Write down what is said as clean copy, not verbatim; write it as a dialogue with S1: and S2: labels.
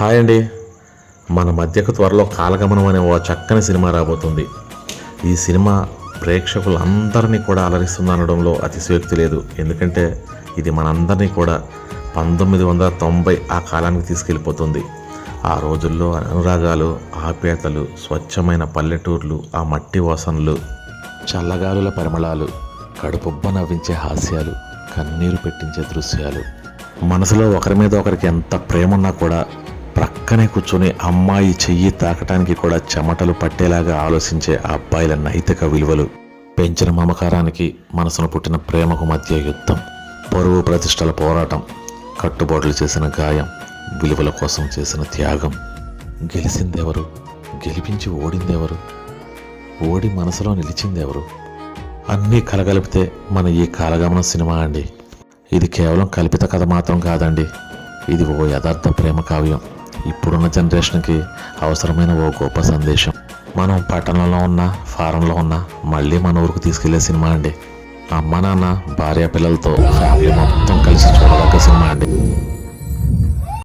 S1: Hi అండి. మన మధ్యకు త్వరలో కాలగమనం అనే ఓ చక్కని సినిమా రాబోతుంది. ఈ సినిమా ప్రేక్షకులందరినీ కూడా అలరిస్తుందనడంలో అతిశయోక్తి లేదు. ఎందుకంటే ఇది మనందరినీ కూడా 1990 ఆ కాలానికి తీసుకెళ్ళిపోతుంది. ఆ రోజుల్లో అనురాగాలు, ఆప్యాయతలు, స్వచ్ఛమైన పల్లెటూర్లు, ఆ మట్టి వాసనలు, చల్లగాలుల పరిమళాలు, కడుపుబ్బ నవ్వించే హాస్యాలు, కన్నీరు పెట్టించే దృశ్యాలు, మనసులో ఒకరి మీద ఒకరికి ఎంత ప్రేమ ఉన్నా కూడా ప్రక్కనే కూర్చొని అమ్మాయి చెయ్యి తాకటానికి కూడా చెమటలు పట్టేలాగా ఆలోచించే ఆ అబ్బాయిల నైతిక విలువలు, పెంచిన మమకారానికి మనసును పుట్టిన ప్రేమకు మధ్య యుద్ధం, పరువు ప్రతిష్టల పోరాటం, కట్టుబాట్లు చేసిన గాయం, విలువల కోసం చేసిన త్యాగం, గెలిచిందెవరు, గెలిపించి ఓడిందెవరు, ఓడి మనసులో నిలిచిందెవరు, అన్నీ కలగలిపితే మన ఈ కాలగమనం సినిమా అండి. ఇది కేవలం కల్పిత కథ మాత్రం కాదండి, ఇది ఓ యథార్థ ప్రేమ కావ్యం. ఇప్పుడున్న జనరేషన్కి అవసరమైన ఓ గొప్ప సందేశం. మనం పట్టణంలో ఉన్నా, ఫారంలో ఉన్నా మళ్ళీ మన ఊరికి తీసుకెళ్లే సినిమా అండి. అమ్మ నాన్న, భార్య పిల్లలతో ఫ్యామిలీ మొత్తం కలిసి చూడదగ్గ సినిమా అండి.